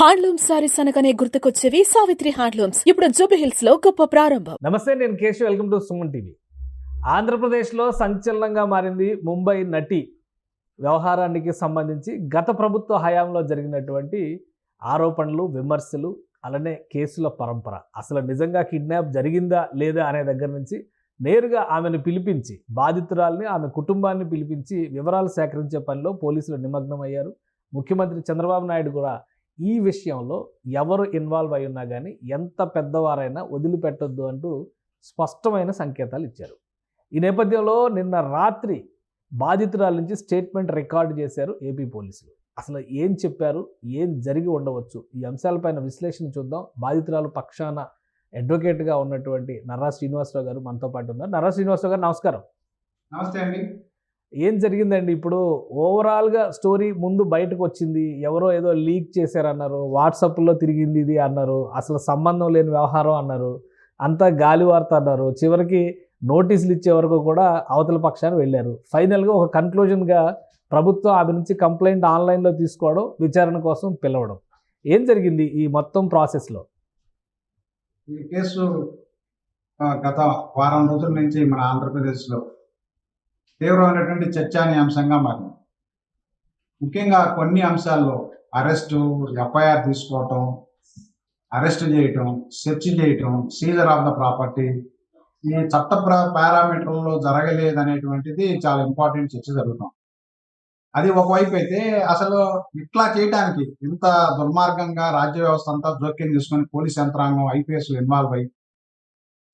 Handloom saris అనగానే గుర్తుకొచ్చేవి Savitri handlooms. ఇప్పుడు జూబ్లీహిల్స్ లో గొప్ప ప్రారంభం. నమస్తే, నేను Keshav. Welcome to Suman TV. ఆంధ్రప్రదేశ్లో సంచలనంగా మారింది ముంబై నటి వ్యవహారానికి సంబంధించి గత ప్రభుత్వ హయాంలో జరిగినటువంటి ఆరోపణలు, విమర్శలు, అలానే కేసుల పరంపర. అసలు నిజంగా కిడ్నాప్ జరిగిందా లేదా అనే దగ్గర నుంచి నేరుగా ఆమెను పిలిపించి, బాధితురాల్ని, ఆమె కుటుంబాన్ని పిలిపించి వివరాలు సేకరించే పనిలో పోలీసులు నిమగ్నమయ్యారు. ముఖ్యమంత్రి చంద్రబాబు నాయుడు కూడా ఈ విషయంలో ఎవరు ఇన్వాల్వ్ అయి ఉన్నా కానీ ఎంత పెద్దవారైనా వదిలిపెట్టొద్దు అంటూ స్పష్టమైన సంకేతాలు ఇచ్చారు. ఈ నేపథ్యంలో నిన్న రాత్రి బాధితురాల నుంచి స్టేట్మెంట్ రికార్డు చేశారు ఏపీ పోలీసులు. అసలు ఏం చెప్పారు, ఏం జరిగి ఉండవచ్చు, ఈ అంశాలపైన విశ్లేషణ చూద్దాం. బాధితురాలు పక్షాన అడ్వకేట్గా ఉన్నటువంటి నర్రా శ్రీనివాసరావు గారు మనతో పాటు ఉన్నారు. నర్రా శ్రీనివాసరావు గారు, నమస్కారం. నమస్తే అండి. ఏం జరిగిందండి? ఇప్పుడు ఓవరాల్గా స్టోరీ ముందు బయటకు వచ్చింది, ఎవరో ఏదో లీక్ చేశారన్నారు, వాట్సాప్లో తిరిగింది ఇది అన్నారు, అసలు సంబంధం లేని వ్యవహారం అన్నారు, అంతా గాలి వార్త అన్నారు. చివరికి నోటీసులు ఇచ్చే వరకు కూడా అవతల పక్షాన్ని వెళ్ళారు. ఫైనల్గా ఒక కన్క్లూజన్గా ప్రభుత్వం ఆమె నుంచి కంప్లైంట్ ఆన్లైన్లో తీసుకోవడం, విచారణ కోసం పిలవడం. ఏం జరిగింది ఈ మొత్తం ప్రాసెస్లో? ఈ కేసు గత వారం రోజుల నుంచి మన ఆంధ్రప్రదేశ్లో తీవ్రమైనటువంటి చర్చానీయాంశంగా మారింది. ముఖ్యంగా కొన్ని అంశాల్లో అరెస్టు, ఎఫ్ఐఆర్ తీసుకోవటం, అరెస్ట్ చేయటం, సెర్చ్ చేయటం, సీజర్ ఆఫ్ ద ప్రాపర్టీ, ఈ చట్ట పారామీటర్లలో జరగలేదనేటువంటిది చాలా ఇంపార్టెంట్ చర్చ జరుగుతాం. అది ఒకవైపు అయితే, అసలు ఇట్లా చేయటానికి ఇంత దుర్మార్గంగా రాజ్య వ్యవస్థ అంతా జోక్యం చేసుకొని పోలీస్ యంత్రాంగం, ఐపీఎస్ ఇన్వాల్వ్ అయ్యి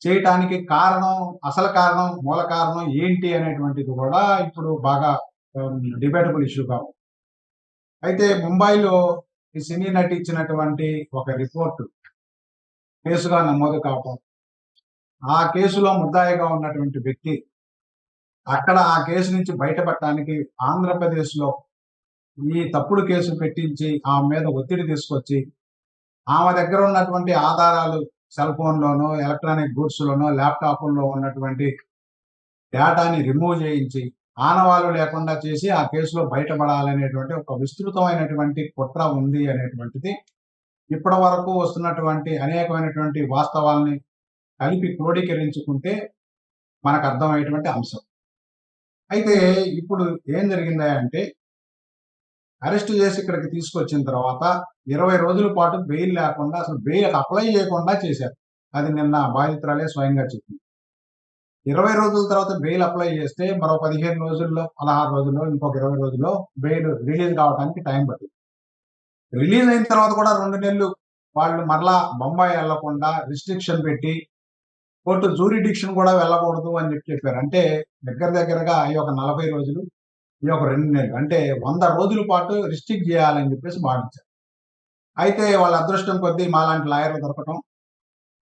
చేయటానికి కారణం, అసలు కారణం, మూల కారణం ఏంటి అనేటువంటిది కూడా ఇప్పుడు బాగా డిబేటబుల్ ఇష్యూ కావు. అయితే ముంబైలో ఈ సినీ నటి ఇచ్చినటువంటి ఒక రిపోర్టు కేసుగా నమోదు కావటం, ఆ కేసులో ముద్దాయిగా ఉన్నటువంటి వ్యక్తి అక్కడ ఆ కేసు నుంచి బయటపడటానికి ఆంధ్రప్రదేశ్లో ఈ తప్పుడు కేసు పెట్టించి ఆమె మీద ఒత్తిడి తీసుకొచ్చి ఆమె దగ్గర ఉన్నటువంటి ఆధారాలు సెల్ ఫోన్లోనో, ఎలక్ట్రానిక్ గూడ్స్లోనో, ల్యాప్టాప్లో ఉన్నటువంటి డేటాని రిమూవ్ చేయించి ఆనవాళ్ళు లేకుండా చేసి ఆ కేసులో బయటపడాలనేటువంటి ఒక విస్తృతమైనటువంటి కుట్ర ఉంది అనేటువంటిది ఇప్పటి వరకు వస్తున్నటువంటి అనేకమైనటువంటి వాస్తవాల్ని కలిపి క్రోడీకరించుకుంటే మనకు అర్థమయ్యేటువంటి అంశం. అయితే ఇప్పుడు ఏం జరిగిందా అంటే, అరెస్ట్ చేసి ఇక్కడికి తీసుకొచ్చిన తర్వాత 20 రోజుల పాటు బెయిల్ లేకుండా, అసలు బెయిల్ అప్లై చేయకుండా చేశారు. అది నిన్న బాధితురాలే స్వయంగా చెప్పింది. 20 రోజుల తర్వాత బెయిల్ అప్లై చేస్తే మరో 15 రోజుల్లో, 16 రోజుల్లో, ఇంకొక 20 రోజుల్లో బెయిల్ రిలీజ్ కావడానికి టైం పట్టింది. రిలీజ్ అయిన తర్వాత కూడా 2 నెలలు వాళ్ళు మరలా బొంబాయి వెళ్లకుండా రిస్ట్రిక్షన్ పెట్టి, కోర్టు జూరిడిక్షన్ కూడా వెళ్ళకూడదు అని చెప్పారు. అంటే దగ్గరగా ఈ ఒక 40 రోజులు, ఈ ఒక 2 నెలలు, అంటే 100 రోజుల పాటు రిస్ట్రిక్ట్ చేయాలని చెప్పేసి భావించారు. అయితే వాళ్ళ అదృష్టం కొద్దీ మాలాంటి లాయర్లు దొరకటం,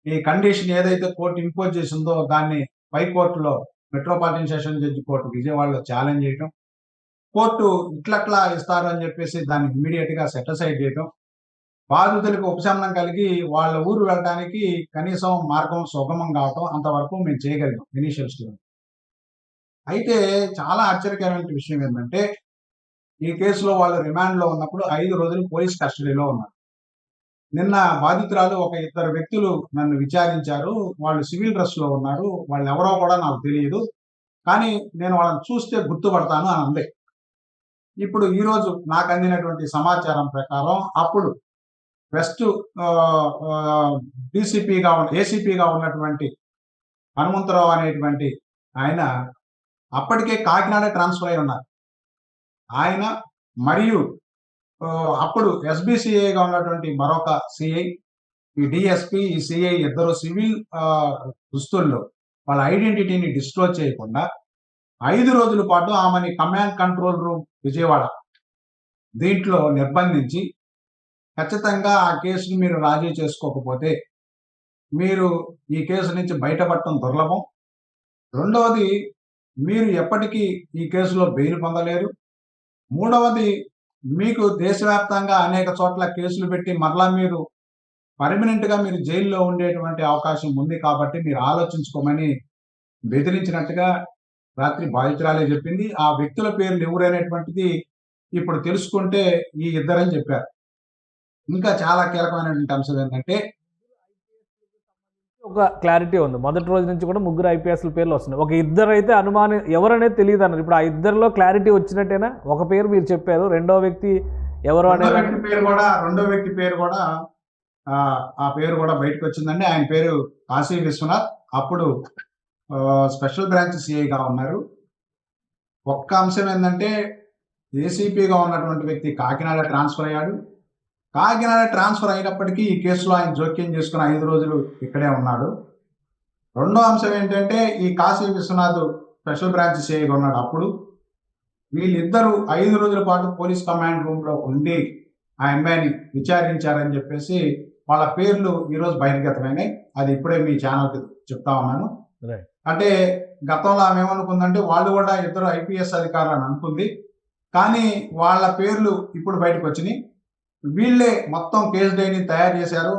ఈ కండిషన్ ఏదైతే కోర్టు ఇంపోజ్ చేసిందో దాన్ని పైకోర్టులో, మెట్రోపాలిటన్ సెషన్ జడ్జి కోర్టు విజయవాడలో ఛాలెంజ్ చేయటం, కోర్టు ఇట్లట్లా ఇస్తారు అని చెప్పేసి దాన్ని ఇమ్మీడియట్ గా సెటిసైడ్ చేయటం, బాధితులకు ఉపశమనం కలిగి వాళ్ళ ఊరు వెళ్ళడానికి కనీసం మార్గం సుగమం కావటం, అంతవరకు మేము చేయగలిగాం ఇనీషియల్ స్టేజ్. అయితే చాలా ఆశ్చర్యకరమైన విషయం ఏంటంటే, ఈ కేసులో వాళ్ళు రిమాండ్లో ఉన్నప్పుడు 5 రోజులు పోలీస్ కస్టడీలో ఉన్నారు. నిన్న బాధితురాలు ఒక 2 వ్యక్తులు నన్ను విచారించారు. వాళ్ళు సివిల్ డ్రెస్ లో ఉన్నారు, వాళ్ళు ఎవరో కూడా నాకు తెలియదు, కానీ నేను వాళ్ళని చూస్తే గుర్తుపడతాను అని అంది. ఇప్పుడు ఈరోజు నాకు అందినటువంటి సమాచారం ప్రకారం అప్పుడు వెస్ట్ ఏసీపీగా ఉన్నటువంటి హనుమంతరావు అనేటువంటి ఆయన అప్పటికే కాకినాడ ట్రాన్స్ఫర్ అయి ఉన్నారు. ఆయన మరియు అప్పుడు ఎస్బిసిఐగా ఉన్నటువంటి మరొక సిఐ, ఈ డిఎస్పి, ఈ సిఐ ఇద్దరు సివిల్ దుస్తుల్లో వాళ్ళ ఐడెంటిటీని డిస్క్లోజ్ చేయకుండా 5 రోజుల పాటు ఆమెని కమాండ్ కంట్రోల్ రూమ్ విజయవాడ దీంట్లో నిర్బంధించి, ఖచ్చితంగా ఆ కేసుని మీరు రాజీ చేసుకోకపోతే మీరు ఈ కేసు నుంచి బయటపడటం దుర్లభం, రెండవది మీరు ఎప్పటికీ ఈ కేసులో బెయిల్ పొందలేరు, మూడవది మీకు దేశవ్యాప్తంగా అనేక చోట్ల కేసులు పెట్టి మరలా మీరు పర్మనెంట్ గా మీరు జైల్లో ఉండేటువంటి అవకాశం ఉంది, కాబట్టి మీరు ఆలోచించుకోమని బెదిరించినట్టుగా రాత్రి బాధితురాలే చెప్పింది. ఆ వ్యక్తుల పేర్లు ఎవరైనటువంటిది ఇప్పుడు తెలుసుకుంటే ఈ ఇద్దరని చెప్పారు. ఇంకా చాలా కీలకమైనటువంటి అంశం ఏంటంటే ఒక క్లారిటీ ఉంది. మొదటి రోజు నుంచి కూడా ముగ్గురు ఐపీఎస్ల పేర్లు వస్తున్నాయి. ఒక ఇద్దరు అయితే అనుమానం ఎవరనేది తెలియదు అన్నారు. ఇప్పుడు ఆ ఇద్దరిలో క్లారిటీ వచ్చినట్టేనా? ఒక పేరు మీరు చెప్పారు, రెండో వ్యక్తి ఎవరు రెండో అనేది వ్యక్తి పేరు కూడా ఆ పేరు కూడా బయటకు వచ్చిందండి. ఆయన పేరు కాశీ విశ్వనాథ్. అప్పుడు స్పెషల్ బ్రాంచ్ సిఐగా ఉన్నారు. ఒక్క అంశం ఏంటంటే ఏసీపీగా ఉన్నటువంటి వ్యక్తి కాకినాడ ట్రాన్స్ఫర్ అయ్యాడు. కాకినాడ ట్రాన్స్ఫర్ అయినప్పటికీ ఈ కేసులో ఆయన జోక్యం చేసుకుని 5 రోజులు ఇక్కడే ఉన్నాడు. రెండో అంశం ఏంటంటే ఈ కాశీ విశ్వనాథ్ స్పెషల్ బ్రాంచ్ సిఐగా ఉన్నాడు. అప్పుడు వీళ్ళిద్దరూ 5 రోజుల పాటు పోలీస్ కమాండ్ రూమ్ లో ఉండి ఆ అమ్మాయిని విచారించారని చెప్పేసి వాళ్ళ పేర్లు ఈరోజు బహిర్గతమైనాయి. అది ఇప్పుడే మీ ఛానల్కి చెప్తా ఉన్నాను. అంటే గతంలో ఆమె ఏమనుకుందంటే వాళ్ళు కూడా ఇద్దరు ఐపీఎస్ అధికారులు అని అనుకుంది. కానీ వాళ్ళ పేర్లు ఇప్పుడు బయటకు వచ్చినాయి. వీళ్ళే మొత్తం కేసు డైరీ తయారు చేశారు.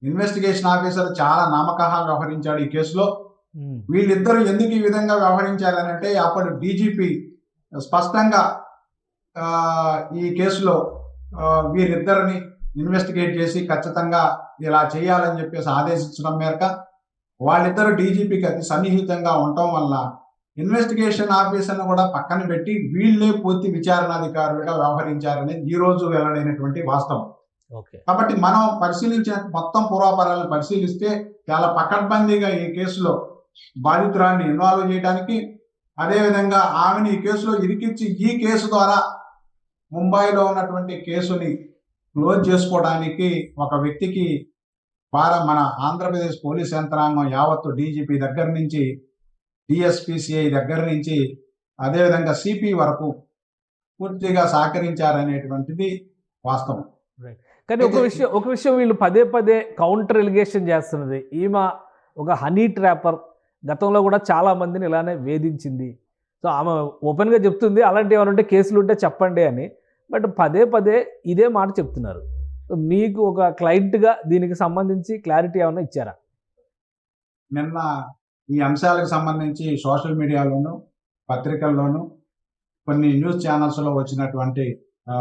ఇన్వెస్టిగేషన్ ఆఫీసర్ చాలా నమ్మకంగా వ్యవహరించాడు ఈ కేసులో. వీళ్ళిద్దరూ ఎందుకు ఈ విధంగా వ్యవహరించారనంటే అప్పుడు డీజీపీ స్పష్టంగా ఈ కేసులో వీరిద్దరిని ఇన్వెస్టిగేట్ చేసి ఖచ్చితంగా ఇలా చేయాలని చెప్పేసి ఆదేశించడం మేరకు వాళ్ళిద్దరు డీజీపీకి అతి సన్నిహితంగా ఉండటం వల్ల ఇన్వెస్టిగేషన్ ఆఫీసర్ను కూడా పక్కన పెట్టి వీళ్ళే పూర్తి విచారణాధికారులుగా వ్యవహరించారనేది ఈ రోజు వెల్లడైనటువంటి వాస్తవం. కాబట్టి మనం పరిశీలించిన మొత్తం పూర్వాపరాలను పరిశీలిస్తే చాలా పకడ్బందీగా ఈ కేసులో బాధితురాన్ని ఇన్వాల్వ్ చేయడానికి, అదేవిధంగా ఆమెను ఈ కేసులో ఇరికించి ఈ కేసు ద్వారా ముంబైలో ఉన్నటువంటి కేసుని క్లోజ్ చేసుకోవడానికి ఒక వ్యక్తికి మన ఆంధ్రప్రదేశ్ పోలీస్ యంత్రాంగం యావత్తు డీజీపీ దగ్గర నుంచి డిఎస్పీసీఐ దగ్గర నుంచి అదేవిధంగా సిపి వరకు పూర్తిగా సహకరించారనేటువంటిది వాస్తవం. కానీ ఒక విషయం వీళ్ళు పదే పదే కౌంటర్ ఎలిగేషన్ చేస్తున్నది. ఈమె ఒక హనీ ట్రాపర్, గతంలో కూడా చాలా మందిని ఇలానే వేధించింది. సో ఆమె ఓపెన్గా చెప్తుంది అలాంటి ఏమైనా ఉంటే కేసులు ఉంటే చెప్పండి అని. బట్ పదే పదే ఇదే మాట చెప్తున్నారు. మీకు ఒక క్లయింట్గా దీనికి సంబంధించి క్లారిటీ ఏమైనా ఇచ్చారా? నిన్న ఈ అంశాలకు సంబంధించి సోషల్ మీడియాలోను పత్రికల్లోనూ కొన్ని న్యూస్ ఛానల్స్లో వచ్చినటువంటి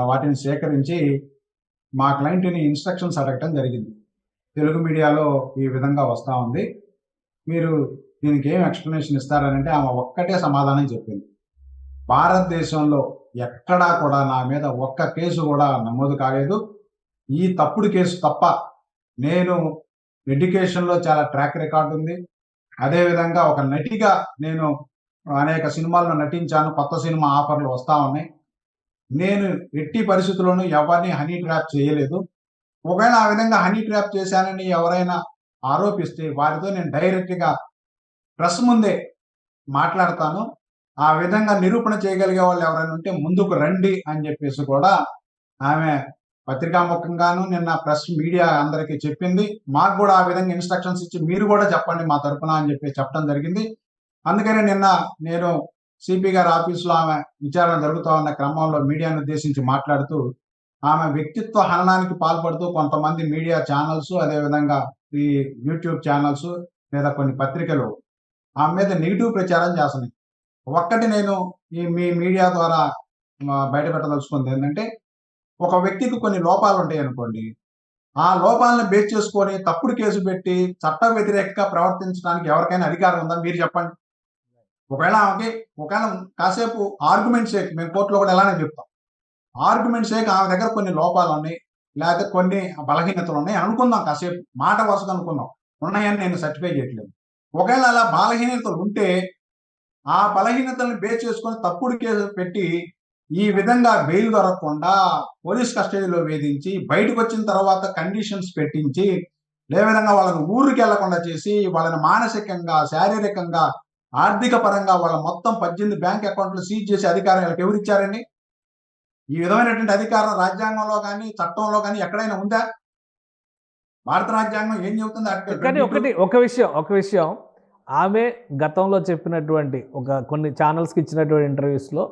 వాటిని సేకరించి మా క్లయింట్ని ఇన్స్ట్రక్షన్స్ అడగటం జరిగింది. తెలుగు మీడియాలో ఈ విధంగా వస్తూ ఉంది, మీరు దీనికి ఏం ఎక్స్ప్లెనేషన్ ఇస్తారనంటే ఆమె ఒక్కటే సమాధానం చెప్పింది. భారతదేశంలో ఎక్కడా కూడా నా మీద ఒక్క కేసు కూడా నమోదు కాలేదు. ఈ తప్పుడు కేసు తప్ప నేను ఎడ్యుకేషన్లో చాలా ట్రాక్ రికార్డు ఉంది. అదేవిధంగా ఒక నటిగా నేను అనేక సినిమాల్లో నటించాను. కొత్త సినిమా ఆఫర్లు వస్తూ ఉన్నాయి. నేను ఎట్టి పరిస్థితుల్లోనూ ఎవరిని హనీ ట్రాప్ చేయలేదు. ఒకవేళ ఆ విధంగా హనీ ట్రాప్ చేశానని ఎవరైనా ఆరోపిస్తే వారితో నేను డైరెక్ట్గా ప్రెస్ ముందే మాట్లాడతాను. ఆ విధంగా నిరూపణ చేయగలిగే వాళ్ళు ఎవరైనా ఉంటే ముందుకు రండి అని చెప్పేసి కూడా ఆమె పత్రికాముఖంగాను నిన్న ప్రెస్ మీడియా అందరికీ చెప్పింది. మాకు కూడా ఆ విధంగా ఇన్స్ట్రక్షన్స్ ఇచ్చి మీరు కూడా చెప్పండి మా తరపున అని చెప్పి చెప్పడం జరిగింది. అందుకని నిన్న నేను సిపి గారి ఆఫీసులో ఆమె విచారణ జరుగుతూ ఉన్న క్రమంలో మీడియాను ఉద్దేశించి మాట్లాడుతూ ఆమె వ్యక్తిత్వ హననానికి పాల్పడుతూ కొంతమంది మీడియా ఛానల్స్, అదేవిధంగా ఈ యూట్యూబ్ ఛానల్స్ లేదా కొన్ని పత్రికలు ఆమె మీద నెగిటివ్ ప్రచారం చేస్తున్నాయి. ఒక్కటి నేను మీ మీడియా ద్వారా బయటపెట్టదలుచుకుంది ఏంటంటే, ఒక వ్యక్తికి కొన్ని లోపాలు ఉంటాయి అనుకోండి, ఆ లోపాలను బేస్ చేసుకొని తప్పుడు కేసు పెట్టి చట్ట వ్యతిరేకంగా ప్రవర్తించడానికి ఎవరికైనా అధికారం ఉందా మీరు చెప్పండి. ఒకవేళ కాసేపు ఆర్గ్యుమెంట్ సేక్, మేము కోర్టులో కూడా ఎలానే చెప్తాం, ఆర్గ్యుమెంట్ సేక్ ఆమె దగ్గర కొన్ని లోపాలు ఉన్నాయి, లేకపోతే కొన్ని బలహీనతలు ఉన్నాయి అనుకుందాం, కాసేపు మాట వరుసగా అనుకుందాం, ఉన్నాయని నేను సర్టిఫై చేయట్లేదు. ఒకవేళ అలా బలహీనతలు ఉంటే ఆ బలహీనతలను బేస్ చేసుకొని తప్పుడు కేసు పెట్టి ఈ విధంగా బెయిల్ దొరకకుండా పోలీస్ కస్టడీలో వేధించి బయటకు వచ్చిన తర్వాత కండిషన్స్ పెట్టించి లేవిధంగా వాళ్ళని ఊరికి వెళ్లకుండా చేసి వాళ్ళని మానసికంగా, శారీరకంగా, ఆర్థిక పరంగా వాళ్ళ మొత్తం 18 బ్యాంక్ అకౌంట్లు సీజ్ చేసే అధికారం వీళ్ళకి ఎవరు ఇచ్చారండి? ఈ విధమైనటువంటి అధికారం రాజ్యాంగంలో కానీ చట్టంలో కానీ ఎక్కడైనా ఉందా? భారత రాజ్యాంగం ఏం చెబుతుంది? కానీ ఒక విషయం ఆమె గతంలో చెప్పినటువంటి కొన్ని ఛానల్స్కి ఇచ్చినటువంటి ఇంటర్వ్యూస్లో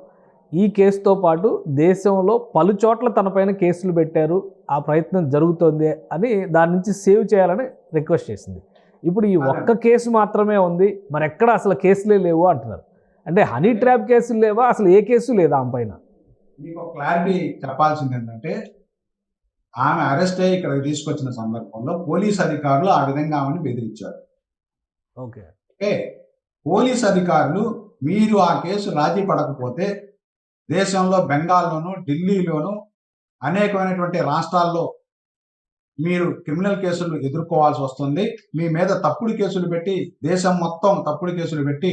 ఈ కేసుతో పాటు దేశంలో పలు చోట్ల తనపైన కేసులు పెట్టారు, ఆ ప్రయత్నం జరుగుతోంది అని దాని నుంచి సేవ్ చేయాలని రిక్వెస్ట్ చేసింది. ఇప్పుడు ఈ ఒక్క కేసు మాత్రమే ఉంది, మరి ఎక్కడ అసలు కేసులే లేవు అంటున్నారు. అంటే హనీ ట్రాప్ కేసులు లేవా, అసలు ఏ కేసు లేదా ఆమె పైన? మీకు క్లారిటీ చెప్పాల్సింది ఏంటంటే, ఆమె అరెస్ట్ అయ్యి ఇక్కడికి తీసుకొచ్చిన సందర్భంలో పోలీస్ అధికారులు ఆ విధంగా ఆమెను బెదిరించారు. ఓకే. ఓకే, పోలీస్ అధికారులు మీరు ఆ కేసు రాజీ పడకపోతే దేశంలో బెంగాల్లోను, ఢిల్లీలోను అనేకమైనటువంటి రాష్ట్రాల్లో మీరు క్రిమినల్ కేసులు ఎదుర్కోవాల్సి వస్తుంది. మీ మీద తప్పుడు కేసులు పెట్టి, దేశం మొత్తం తప్పుడు కేసులు పెట్టి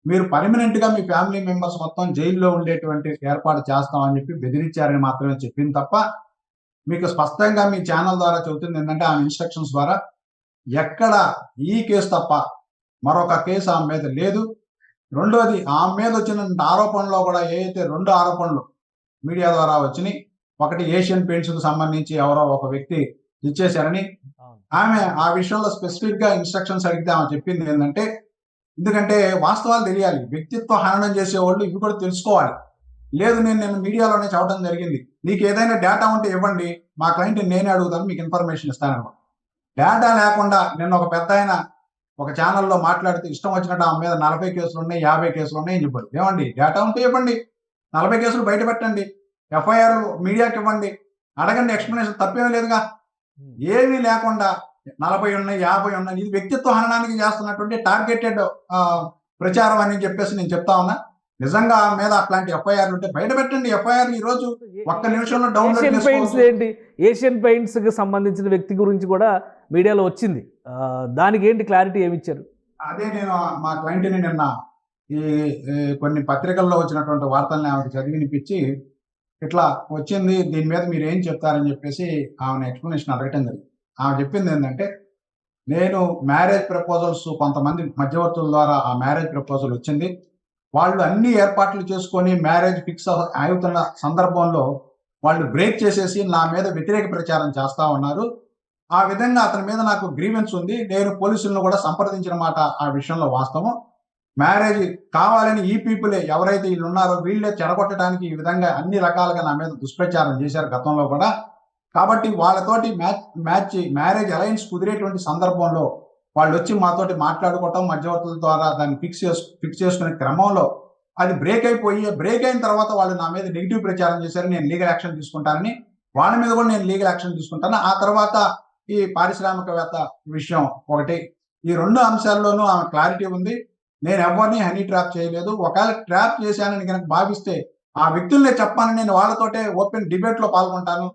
మీరు పర్మనెంట్ గా మీ ఫ్యామిలీ మెంబర్స్ మొత్తం జైల్లో ఉండేటువంటి ఏర్పాటు చేస్తామని చెప్పి బెదిరించారని మాత్రమే చెప్పింది తప్ప, మీకు స్పష్టంగా మీ ఛానల్ ద్వారా చెబుతుంది ఏంటంటే ఆ ఇన్స్ట్రక్షన్స్ ద్వారా ఎక్కడ ఈ కేసు తప్ప మరొక కేసు ఆమె మీద లేదు. రెండోది, ఆమె మీద వచ్చిన ఆరోపణలో కూడా ఏదైతే 2 ఆరోపణలు మీడియా ద్వారా వచ్చినాయి, ఒకటి ఏషియన్ పెయింట్స్ కు సంబంధించి ఎవరో ఒక వ్యక్తి ఇచ్చేశారని, ఆమె ఆ విషయంలో స్పెసిఫిక్ గా ఇన్స్ట్రక్షన్స్ అడిగితే ఆమె చెప్పింది ఏంటంటే, ఎందుకంటే వాస్తవాలు తెలియాలి, వ్యక్తిత్వ హననం చేసేవాళ్ళు ఇవి కూడా తెలుసుకోవాలి. లేదు నేను మీడియాలోనే చెప్పడం జరిగింది, మీకు ఏదైనా డేటా ఉంటే ఇవ్వండి, మా క్లయింట్ నేనే అడుగుతాను, మీకు ఇన్ఫర్మేషన్ ఇస్తానన్నమాట. డేటా లేకుండా నిన్న ఒక పెద్ద ఆయన ఒక ఛానల్లో మాట్లాడితే ఇష్టం వచ్చినట్టు ఆమె మీద 40 కేసులు ఉన్నాయి, 50 కేసులు ఉన్నాయి అని చెప్పారు. ఏమండి, డేటా ఉంటే ఇవ్వండి, 40 కేసులు బయట పెట్టండి, ఎఫ్ఐఆర్ మీడియాకి ఇవ్వండి, అడగండి, ఎక్స్ప్లెనేషన్ తప్పేమీ లేదుగా. ఏమీ లేకుండా 40 ఉన్నాయి, 50 ఉన్నాయి, ఇది వ్యక్తిత్వ హననానికి చేస్తున్నటువంటి టార్గెటెడ్ ప్రచారం అని చెప్పేసి నేను చెప్తా ఉన్నా. నిజంగా మీద అట్లాంటి ఎఫ్ఐఆర్లు ఉంటే బయట పెట్టండి. ఎఫ్ఐఆర్ ఈ రోజు ఒక్క నిమిషంలో డౌన్లోడ్ ఏంటి, ఏషియన్ పెయింట్స్ కి సంబంధించిన వ్యక్తి గురించి కూడా మీడియాలో వచ్చింది, దానికి ఏంటి క్లారిటీ ఏమి ఇచ్చారు? అదే నేను మా క్లయింట్ ని నిన్న ఈ కొన్ని పత్రికల్లో వచ్చినటువంటి వార్తల్ని ఆమెకు చదివినిపించి, ఇట్లా వచ్చింది, దీని మీద మీరు ఏం చెప్తారని చెప్పేసి ఆమెను ఎక్స్ప్లెనేషన్ అడగటం జరిగింది. ఆమె చెప్పింది ఏంటంటే, నేను మ్యారేజ్ ప్రపోజల్స్ కొంతమంది మధ్యవర్తుల ద్వారా ఆ మ్యారేజ్ ప్రపోజల్ వచ్చింది, వాళ్ళు అన్ని ఏర్పాట్లు చేసుకొని మ్యారేజ్ ఫిక్స్ అవుతున్న సందర్భంలో వాళ్ళు బ్రేక్ చేసేసి నా మీద వ్యతిరేక ప్రచారం చేస్తా ఉన్నారు. ఆ విధంగా అతని మీద నాకు గ్రీవెన్స్ ఉంది, నేను పోలీసులను కూడా సంప్రదించిన మాట ఆ విషయంలో వాస్తవం. మ్యారేజ్ కావాలని ఈ పీపులే ఎవరైతే వీళ్ళు ఉన్నారో వీళ్ళే చెడగొట్టడానికి ఈ విధంగా అన్ని రకాలుగా నా మీద దుష్ప్రచారం చేశారు గతంలో కూడా. కాబట్టి వాళ్ళతోటి మ్యారేజ్ అలయన్స్ కుదిరేటువంటి సందర్భంలో వాళ్ళు వచ్చి మాతోటి మాట్లాడుకోవటం, మధ్యవర్తుల ద్వారా దాన్ని ఫిక్స్ చేసుకునే క్రమంలో అది బ్రేక్ అయిన తర్వాత వాళ్ళు నా మీద నెగిటివ్ ప్రచారం చేశారు, నేను లీగల్ యాక్షన్ తీసుకుంటానని. వాళ్ళ మీద కూడా నేను లీగల్ యాక్షన్ తీసుకుంటాను. ఆ తర్వాత ఈ పారిశ్రామికవేత్త విషయం ఒకటి, ఈ 2 అంశాల్లోనూ ఆమె క్లారిటీ ఉంది. నేను ఎవరిని హనీ ట్రాప్ చేయలేదు. ఒకవేళ ట్రాప్ చేశానని కనుక భావిస్తే ఆ వ్యక్తుల్నే చెప్పాలని నేను వాళ్ళతోటే ఓపెన్ డిబేట్ లో పాల్గొంటాను,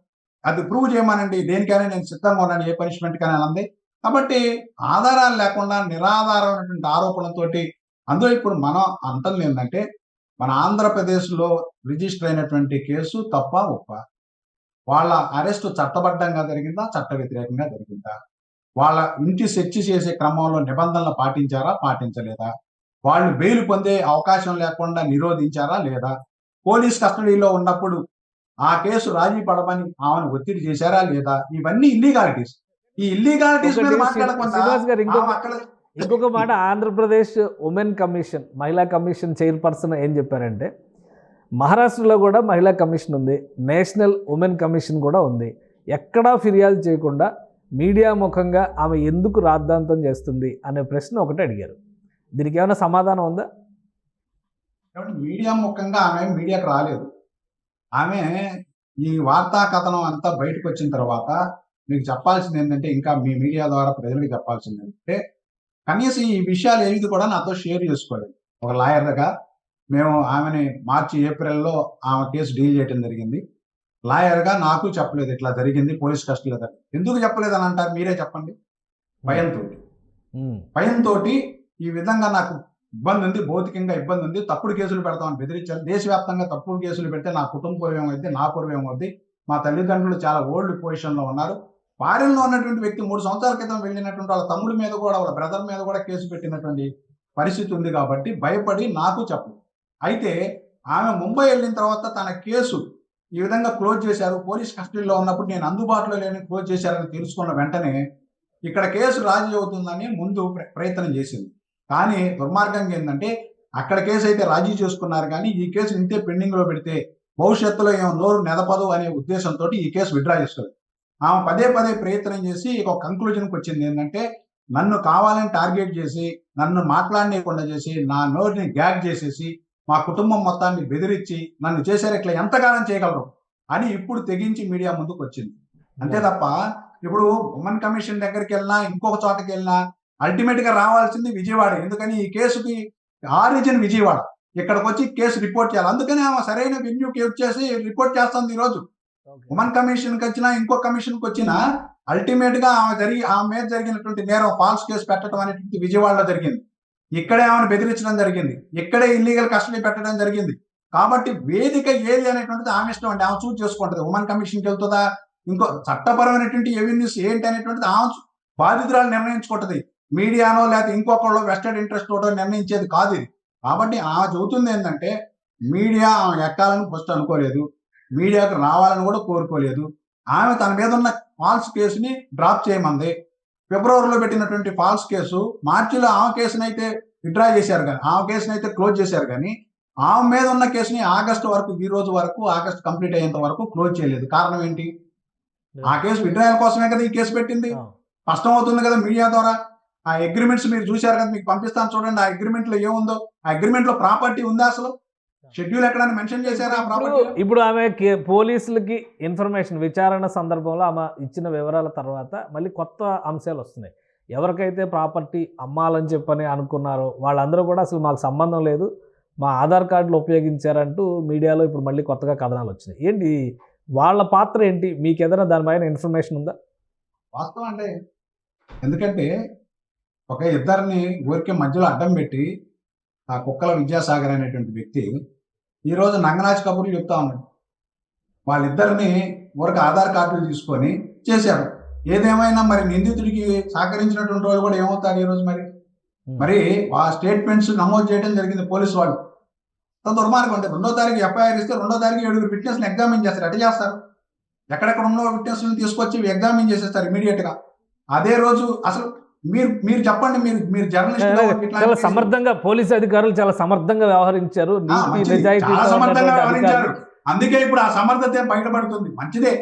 అది ప్రూవ్ చేయమనండి, దేనికైనా నేను సిద్ధంగా ఉన్నాను, ఏ పనిష్మెంట్ కానీ అంది. కాబట్టి ఆధారాలు లేకుండా నిరాధారమైనటువంటి ఆరోపణలతోటి, అందులో ఇప్పుడు మనం అంటుంది ఏంటంటే, మన ఆంధ్రప్రదేశ్లో రిజిస్టర్ అయినటువంటి కేసు తప్ప ఒప్ప, వాళ్ళ అరెస్టు చట్టబద్ధంగా జరిగిందా, చట్ట వ్యతిరేకంగా జరిగిందా, వాళ్ళ ఇంటి సెర్చ్ చేసే క్రమంలో నిబంధనలు పాటించారా, పాటించలేదా, వాళ్ళు బెయిల్ పొందే అవకాశం లేకుండా నిరోధించారా లేదా, పోలీస్ కస్టడీలో ఉన్నప్పుడు ఆ కేసు రాజీ పడమని ఆమెను ఒత్తిడి చేశారా లేదా, ఇవన్నీ ఇల్లీగాలిటీస్. ఈ ఇల్లీగాలిటీస్ మీద మాట్లాడకుండా ఇంకొక మాట, ఆంధ్రప్రదేశ్ ఉమెన్ కమిషన్, మహిళా కమిషన్ చైర్పర్సన్ ఏం చెప్పారంటే, మహారాష్ట్రలో కూడా మహిళా కమిషన్ ఉంది, నేషనల్ ఉమెన్ కమిషన్ కూడా ఉంది, ఎక్కడా ఫిర్యాదు చేయకుండా మీడియా ముఖంగా ఆమె ఎందుకు రాద్ధాంతం చేస్తుంది అనే ప్రశ్న ఒకటి అడిగారు. దీనికి ఏమైనా సమాధానం ఉందా? మీడియా ముఖంగా ఆమె మీడియాకు రాలేదు. ఆమె ఈ వార్తా కథనం అంతా బయటకు వచ్చిన తర్వాత మీకు చెప్పాల్సింది ఏంటంటే, ఇంకా మీ మీడియా ద్వారా ప్రజలకు చెప్పాల్సింది ఏంటంటే, కనీసం ఈ విషయాలు ఏది కూడా నాతో షేర్ చేసుకోలేదు. ఒక లాయర్గా మేము ఆమెని మార్చి ఏప్రిల్లో ఆమె కేసు డీల్ చేయడం జరిగింది. లాయర్గా నాకు చెప్పలేదు ఇట్లా జరిగింది, పోలీస్ కస్టడీలో జరిగింది. ఎందుకు చెప్పలేదని అంటారు, మీరే చెప్పండి. భయంతో ఈ విధంగా నాకు ఇబ్బంది ఉంది, భౌతికంగా ఇబ్బంది ఉంది, తప్పుడు కేసులు పెడతామని బెదిరించారు. దేశవ్యాప్తంగా తప్పుడు కేసులు పెడితే నా కుటుంబ పూర్వం అయితే నా పూర్వం అవుద్ది, మా తల్లిదండ్రులు చాలా ఓల్డ్ పొజిషన్లో ఉన్నారు, ఫారిన్లో ఉన్నటువంటి వ్యక్తి 3 సంవత్సరాల క్రితం వెళ్ళినటువంటి వాళ్ళ తమ్ముడి మీద కూడా, వాళ్ళ బ్రదర్ మీద కూడా కేసు పెట్టినటువంటి పరిస్థితి ఉంది. కాబట్టి భయపడి నాకు చెప్పలేదు. అయితే ఆమె ముంబై వెళ్ళిన తర్వాత తన కేసు ఈ విధంగా క్లోజ్ చేశారు, పోలీస్ కస్టడీలో ఉన్నప్పుడు నేను అందుబాటులో లేని క్లోజ్ చేశారని తెలుసుకున్న వెంటనే ఇక్కడ కేసు రాజీ అవుతుందని ముందు ప్రయత్నం చేసింది. కానీ దుర్మార్గంగా ఏంటంటే, అక్కడ కేసు అయితే రాజీ చేసుకున్నారు, కానీ ఈ కేసు ఇంతే పెండింగ్ లో పెడితే భవిష్యత్తులో ఏమో నోరు నెదపదు అనే ఉద్దేశంతో ఈ కేసు విత్డ్రా చేసుకోలేదు. ఆమె పదే ప్రయత్నం చేసి ఒక కంక్లూజన్కి వచ్చింది ఏంటంటే, నన్ను కావాలని టార్గెట్ చేసి, నన్ను మాట్లాడనీయకుండా చేసి, నా నోరుని గ్యాగ్ చేసేసి, మా కుటుంబం మొత్తాన్ని బెదిరించి నన్ను చేశారు, ఇట్లా ఎంతకాలం చేయగలరు అని ఇప్పుడు తెగించి మీడియా ముందుకు వచ్చింది. అంతే తప్ప ఇప్పుడు ఉమెన్ కమిషన్ దగ్గరికి వెళ్ళినా ఇంకొక చోటకి వెళ్ళినా అల్టిమేట్ గా రావాల్సింది విజయవాడ. ఎందుకని ఈ కేసుకి ఆరిజిన్ విజయవాడ. ఇక్కడికి వచ్చి కేసు రిపోర్ట్ చేయాలి. అందుకని ఆమె సరైన వెన్యూకి వచ్చేసి రిపోర్ట్ చేస్తుంది ఈ రోజు. ఉమెన్ కమిషన్ కి వచ్చినా ఇంకో కమిషన్ కి వచ్చినా అల్టిమేట్ గా ఆమె మీద జరిగినటువంటి నేరం ఫాల్స్ కేసు పెట్టడం అనేటువంటి విజయవాడలో జరిగింది. ఇక్కడే ఆమెను బెదిరించడం జరిగింది. ఇక్కడే ఇల్లీగల్ కస్టడీ పెట్టడం జరిగింది. కాబట్టి వేదిక ఏది అనేటువంటిది ఆమె ఇష్టం అండి. ఆమె చూస్ చేసుకుంటది. ఉమెన్ కమిషన్కి వెళ్తుందా, ఇంకో చట్టపరమైనటువంటి ఎవెన్యూస్ ఏంటి అనేటువంటిది ఆమె బాధితురాలు నిర్ణయించుకుంటది. మీడియానో లేకపోతే ఇంకొకళ్ళు వెస్టెడ్ ఇంట్రెస్ట్ తోటో నిర్ణయించేది కాదు ఇది. కాబట్టి ఆమె చెబుతుంది ఏంటంటే మీడియా ఆమె ఎక్కాలని ఫస్ట్ అనుకోలేదు, మీడియాకు రావాలని కూడా కోరుకోలేదు. ఆమె తన మీద ఉన్న ఫాల్స్ కేసుని డ్రాప్ చేయమంది. ఫిబ్రవరిలో పెట్టినటువంటి ఫాల్స్ కేసు మార్చిలో ఆమె కేసుని అయితే విత్డ్రా చేశారు, కానీ ఆమె కేసుని అయితే క్లోజ్ చేశారు. కానీ ఆమె మీద ఉన్న కేసుని ఆగస్టు వరకు, ఈ రోజు వరకు, ఆగస్టు కంప్లీట్ అయ్యేంత వరకు క్లోజ్ చేయలేదు. కారణం ఏంటి? ఆ కేసు విత్డ్రాయల్ కోసమే కదా ఈ కేసు పెట్టింది. స్పష్టం అవుతుంది కదా మీడియా ద్వారా. ఆ అగ్రిమెంట్స్ మీరు చూశారు కదా, మీకు పంపిస్తాను చూడండి. ఆ అగ్రిమెంట్ లో ఏముందో, ఆ అగ్రిమెంట్ లో ప్రాపర్టీ ఉందా, అసలు షెడ్యూల్ ఎక్కడైనా మెన్షన్ చేశారా ఆ ప్రాపర్టీ? ఇప్పుడు ఆమె పోలీసులకి ఇన్ఫర్మేషన్ విచారణ సందర్భంలో ఆమె ఇచ్చిన వివరాల తర్వాత మళ్ళీ కొత్త అంశాలు వస్తున్నాయి. ఎవరికైతే ప్రాపర్టీ అమ్మాలని చెప్పని అనుకున్నారో వాళ్ళందరూ కూడా అసలు మాకు సంబంధం లేదు, మా ఆధార్ కార్డులు ఉపయోగించారంటూ మీడియాలో ఇప్పుడు మళ్ళీ కొత్తగా కథనాలు వచ్చినాయి. ఏంటి వాళ్ళ పాత్ర ఏంటి? మీకు ఏదైనా దానిపైన ఇన్ఫర్మేషన్ ఉందా? వాస్తవం అంటే, ఎందుకంటే ఒక ఇద్దరిని ఊరికే మధ్యలో అడ్డం పెట్టి ఆ కుక్కల విద్యాసాగర్ అనేటువంటి వ్యక్తి ఈరోజు నంగనాచి కబుర్లు చెప్తా ఉన్నాడు. వాళ్ళిద్దరిని ఊరికి ఆధార్ కార్డులు తీసుకొని చేశారు. ఏదేమైనా మరి నిందితుడికి సహకరించినటువంటి వాళ్ళు కూడా ఏమవుతారు ఈరోజు? మరి ఆ స్టేట్మెంట్స్ నమోదు చేయడం జరిగింది పోలీసు వాళ్ళు. దుర్మార్గం అంటే 2వ తారీఖు ఎఫ్ఐఆర్ ఇస్తే 2వ తారీఖు 7 విట్నెస్లు ఎగ్జామిన్ చేస్తారు. ఎట్లా చేస్తారు? ఎక్కడెక్కడ ఉన్న విట్నెస్లను తీసుకొచ్చి ఎగ్జామిన్ చేసేస్తారు ఇమీడియట్ గా అదే రోజు. అసలు మీరు చెప్పండి, మీరు జర్నలిస్ట్ చాలా సమర్థంగా పోలీసు అధికారులు చాలా సమర్థంగా వ్యవహరించారు. చాలా సమర్థంగా వ్యవహరించారు. అందుకే ఇప్పుడు ఆ సమర్థత బయటపడుతుంది. మంచిదే,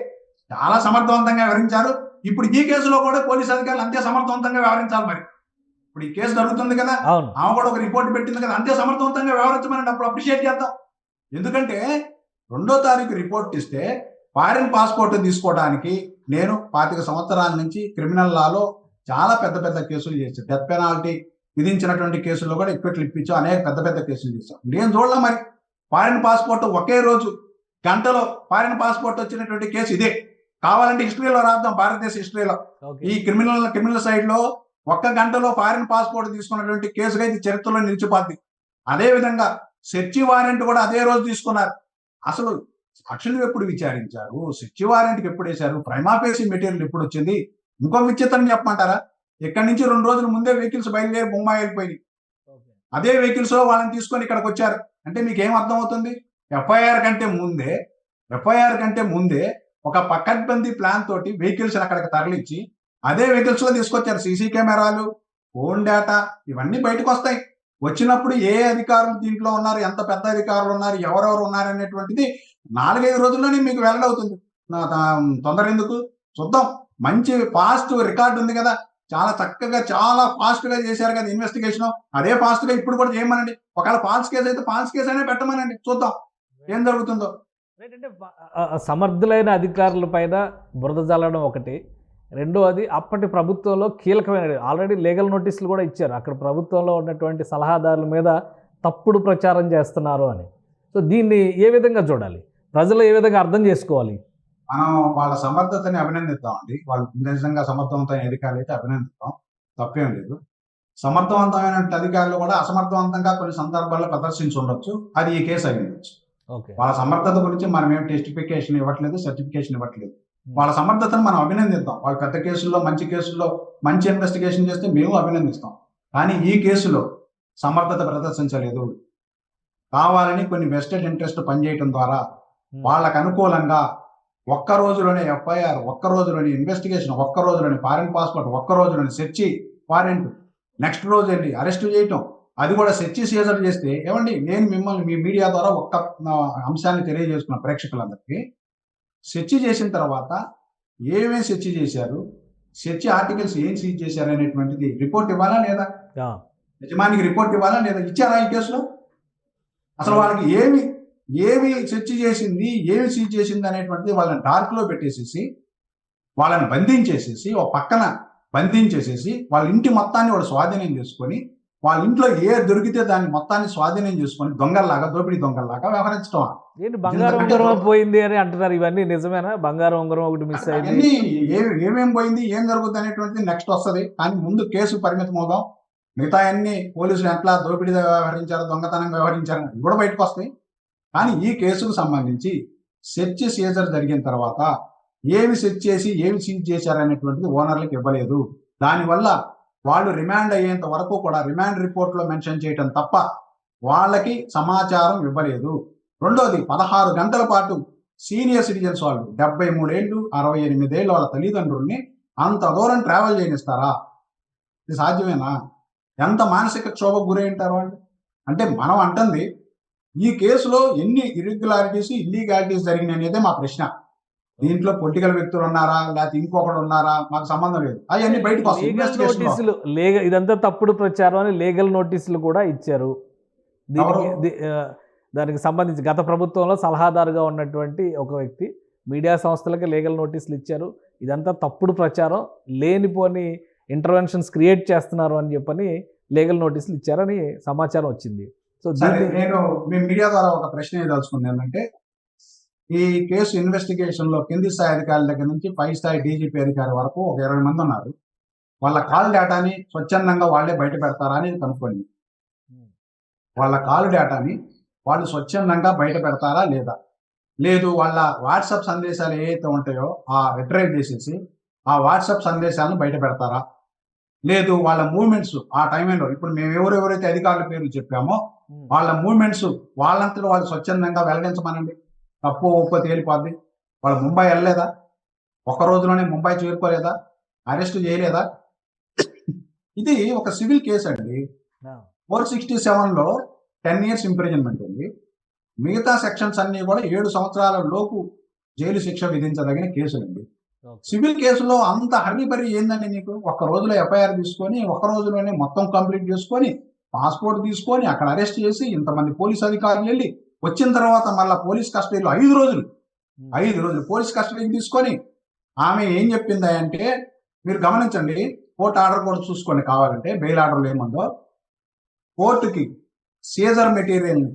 చాలా సమర్థవంతంగా వ్యవహరించారు. ఇప్పుడు ఈ కేసులో కూడా పోలీసు అధికారులు అంతే సమర్థవంతంగా వ్యవహరించాలి. మరి ఇప్పుడు ఈ కేసు జరుగుతుంది కదా, ఆమె కూడా ఒక రిపోర్ట్ పెట్టింది కదా, అంతే సమర్థవంతంగా వ్యవహరించమని అప్పుడు అప్రిషియేట్ చేద్దాం. ఎందుకంటే 2వ తారీఖు రిపోర్ట్ ఇస్తే ఫారిన్ పాస్పోర్ట్ తీసుకోవడానికి నేను 25 సంవత్సరాల నుంచి క్రిమినల్ లాలో చాలా పెద్ద పెద్ద కేసులు చేశాను. డెత్ పెనాల్టీ విధించినటువంటి కేసుల్లో కూడా ఇప్పట్లు ఇప్పించాం. అనేక పెద్ద పెద్ద కేసులు చేశాం. నేను చూడలే మరి ఫారిన్ పాస్పోర్ట్ ఒకే రోజు గంటలో ఫారిన్ పాస్పోర్ట్ వచ్చినటువంటి కేసు ఇదే. కావాలంటే హిస్టరీలో రాద్దాం, భారతదేశ హిస్టరీలో ఈ క్రిమినల్ సైడ్ లో 1 గంటలో ఫారిన్ పాస్పోర్ట్ తీసుకున్నటువంటి కేసుగా ఇది చరిత్రలో నిలిచిపోద్ది. అదే విధంగా సెర్చ్ వారెంట్ కూడా అదే రోజు తీసుకున్నారు. అసలు సాక్షులు ఎప్పుడు విచారించారు, సెర్చ్ వారెంట్కి ఎప్పుడు వేశారు, ప్రైమా ఫేసి మెటీరియల్ ఎప్పుడు వచ్చింది? ఇంకో విచిత్రం చెప్పమంటారా? ఇక్కడి నుంచి 2 రోజుల ముందే వెహికల్స్ బయలుదేరి బొంబాయి వెళ్ళిపోయి అదే వెహికల్స్ లో వాళ్ళని తీసుకొని ఇక్కడికి వచ్చారు. అంటే మీకు ఏం అర్థం అవుతుంది? ఎఫ్ఐఆర్ కంటే ముందే ఒక పకడ్బందీ ప్లాన్ తోటి వెహికల్స్ అక్కడికి తరలించి అదే వెహికల్స్ లో తీసుకొచ్చారు. సీసీ కెమెరాలు, ఫోన్ డేటా ఇవన్నీ బయటకు వస్తాయి. వచ్చినప్పుడు ఏ అధికారులు దీంట్లో ఉన్నారు, ఎంత పెద్ద అధికారులు ఉన్నారు, ఎవరెవరు ఉన్నారు అనేటువంటిది 4-5 రోజుల్లోనే మీకు వెల్లడవుతుంది. తొందర ఎందుకు? చూద్దాం. మంచి ఫాస్ట్ రికార్డు ఉంది కదా, చాలా చక్కగా చాలా ఫాస్ట్ గా చేశారు కదా ఇన్వెస్టిగేషన్. అదే ఫాస్ట్ గా ఇప్పుడు కూడా చేయమనండి. ఒకవేళ ఫాల్స్ కేసు అయితే ఫాల్స్ కేసు అయినా పెట్టమనండి, చూద్దాం ఏం జరుగుతుందో. ఏంటంటే సమర్థులైన అధికారుల పైన బురద జల్లడం ఒకటి, రెండోది అప్పటి ప్రభుత్వంలో కీలకమైన ఆల్రెడీ లీగల్ నోటీసులు కూడా ఇచ్చారు. అక్కడ ప్రభుత్వంలో ఉన్నటువంటి సలహాదారుల మీద తప్పుడు ప్రచారం చేస్తున్నారు అని. సో దీన్ని ఏ విధంగా చూడాలి, ప్రజలు ఏ విధంగా అర్థం చేసుకోవాలి? మనం వాళ్ళ సమర్థతని అభినందిద్దామండి. వాళ్ళు నిజంగా సమర్థవంతమైన అధికారులు అయితే అభినందిద్దాం, తప్పేం లేదు. సమర్థవంతమైన అధికారులు కూడా అసమర్థవంతంగా కొన్ని సందర్భాల్లో ప్రదర్శించి ఉండొచ్చు. అది ఈ కేసు అయి ఉండొచ్చు. వాళ్ళ సమర్థత గురించి మనం ఏం టెస్టిఫికేషన్ ఇవ్వట్లేదు, సర్టిఫికేషన్ ఇవ్వట్లేదు. వాళ్ళ సమర్థతను మనం అభినందిద్దాం. వాళ్ళ పెద్ద కేసుల్లో, మంచి కేసుల్లో మంచి ఇన్వెస్టిగేషన్ చేస్తే మేము అభినందిస్తాం. కానీ ఈ కేసులో సమర్థత ప్రదర్శించలేదు. కావాలని కొన్ని వెస్టెడ్ ఇంట్రెస్ట్ పనిచేయడం ద్వారా వాళ్ళకు అనుకూలంగా ఒక్క రోజులోనే ఎఫ్ఐఆర్, ఒక్క రోజులోని ఇన్వెస్టిగేషన్, ఒక్క రోజులోని ఫారిన్ పాస్పోర్ట్, ఒక్క రోజులోని సెర్చి వారెంట్, నెక్స్ట్ రోజు వెళ్ళి అరెస్ట్ చేయటం, అది కూడా సెర్చి సీజర్ చేస్తే ఏమండి, నేను మిమ్మల్ని మీ మీడియా ద్వారా ఒక్క అంశాన్ని తెలియజేసుకున్న ప్రేక్షకులందరికీ, సెర్చి చేసిన తర్వాత ఏమేమి సెర్చి చేశారు, సెర్చి ఆర్టికల్స్ ఏం సీజ్ చేశారు అనేటువంటిది రిపోర్ట్ ఇవ్వాలా లేదా? యజమానికి రిపోర్ట్ ఇవ్వాలా లేదా? ఇచ్చారా ఈ కేసులో? అసలు వాళ్ళకి ఏమి సెర్చ్ చేసింది, ఏమి సీజ్ చేసింది అనేటువంటిది వాళ్ళని డార్క్ లో పెట్టేసేసి వాళ్ళని బంధించేసేసి ఒక పక్కన బంధించేసేసి వాళ్ళ ఇంటి మొత్తాన్ని వాడు స్వాధీనం చేసుకొని వాళ్ళ ఇంట్లో ఏ దొరికితే దాన్ని మొత్తాన్ని స్వాధీనం చేసుకొని దొంగల్లాగా దోపిడీ దొంగల్లాగా వ్యవహరించడం. ఏంటి బంగారం ఉంగరం పోయింది అని అంటున్నారు, ఇవన్నీ నిజమేనా? బంగారం ఉంగరం ఒకటి మిస్ అయింది, అన్ని ఏమేం పోయింది, ఏం జరుగుతుంది అనేటువంటిది నెక్స్ట్ వస్తుంది. కానీ ముందు కేసు పరిమితం అవుదాం. మిగతా అన్ని పోలీసులు ఎట్లా దోపిడీ వ్యవహరించారు, దొంగతనంగా వ్యవహరించారు ఇవి కూడా బయటకు వస్తాయి. కానీ ఈ కేసుకు సంబంధించి సెర్చ్ సీజర్ జరిగిన తర్వాత ఏమి సెర్చ్ చేసి ఏమి సీజ్ చేశారు అనేటువంటిది ఓనర్లకు ఇవ్వలేదు. దానివల్ల వాళ్ళు రిమాండ్ అయ్యేంత వరకు కూడా రిమాండ్ రిపోర్ట్లో మెన్షన్ చేయటం తప్ప వాళ్ళకి సమాచారం ఇవ్వలేదు. రెండోది 16 గంటల పాటు సీనియర్ సిటిజన్స్ వాళ్ళు 73 ఏళ్ళు 68 ఏళ్ళు వాళ్ళ తల్లిదండ్రుల్ని అంత దూరం ట్రావెల్ చేయనిస్తారా? ఇది సాధ్యమేనా? ఎంత మానసిక క్షోభకు గురై ఉంటారు వాళ్ళు. అంటే మనం అంటుంది ఈ కేసులో ఎన్ని ఇర్రెగ్యులారిటీస్ ఇల్లీగాలిటీస్ జరిగినాయి అనేదే మా ప్రశ్న. దీంట్లో పొలిటికల్ వ్యక్తులు ఉన్నారా లేకపోతే ఇంకొకరు ఉన్నారా మాకు సంబంధం లేదు. అవన్నీ బయటకు వస్తాయి. ఇదంతా తప్పుడు ప్రచారం అని లీగల్ నోటీసులు కూడా ఇచ్చారు. దానికి సంబంధించి గత ప్రభుత్వంలో సలహాదారుగా ఉన్నటువంటి ఒక వ్యక్తి మీడియా సంస్థలకి లీగల్ నోటీసులు ఇచ్చారు. ఇదంతా తప్పుడు ప్రచారం, లేనిపోని ఇంటర్వెన్షన్స్ క్రియేట్ చేస్తున్నారు అని చెప్పని లీగల్ నోటీసులు ఇచ్చారని సమాచారం వచ్చింది. సో నేను మీ మీడియా ద్వారా ఒక ప్రశ్న ఏదలుచుకున్నాను ఏంటంటే, ఈ కేసు ఇన్వెస్టిగేషన్ లో కింది స్థాయి అధికారుల దగ్గర నుంచి పై స్థాయి డీజీపీ అధికారి వరకు ఒక 20 మంది ఉన్నారు. వాళ్ళ కాల్ డేటాని స్వచ్ఛందంగా వాళ్ళే బయట పెడతారా అనేది కనుక్కోండి. వాళ్ళ కాల్ డేటాని వాళ్ళు స్వచ్ఛందంగా బయట పెడతారా లేదా? లేదు వాళ్ళ వాట్సాప్ సందేశాలు ఏవైతే ఉంటాయో ఆ రిట్రైవ్ చేసేసి ఆ వాట్సాప్ సందేశాలను బయట పెడతారా? లేదు వాళ్ళ మూవ్మెంట్స్ ఆ టైంలో ఇప్పుడు మేము ఎవరెవరైతే అధికారుల పేర్లు చెప్పామో వాళ్ళ మూవ్మెంట్స్ వాళ్ళంతలో వాళ్ళు స్వచ్ఛందంగా వెల్లడించమనండి. తప్పు ఒప్పో తేలిపోద్ది. వాళ్ళు ముంబై వెళ్ళలేదా? ఒక రోజులోనే ముంబై చేరుకోలేదా? అరెస్ట్ చేయలేదా? ఇది ఒక సివిల్ కేసు అండి. 467లో 10 years ఇంప్రిజన్మెంట్ ఉంది. మిగతా సెక్షన్స్ అన్ని కూడా 7 సంవత్సరాల లోపు జైలు శిక్ష విధించదగిన కేసులండి. సివిల్ కేసులో అంత హరిబరి ఏందండి నీకు? ఒక్క రోజులో ఎఫ్ఐఆర్ తీసుకొని ఒక్క రోజులోనే మొత్తం కంప్లీట్ చేసుకొని పాస్పోర్ట్ తీసుకొని అక్కడ అరెస్ట్ చేసి ఇంతమంది పోలీస్ అధికారులు వెళ్ళి వచ్చిన తర్వాత మళ్ళీ పోలీస్ కస్టడీలో 5 రోజులు పోలీస్ కస్టడీకి తీసుకొని ఆమె ఏం చెప్పింది అంటే, మీరు గమనించండి, కోర్టు ఆర్డర్ కూడా చూసుకోండి కావాలంటే, బెయిల్ ఆర్డర్లు ఏముందో. కోర్టుకి సీజర్ మెటీరియల్ని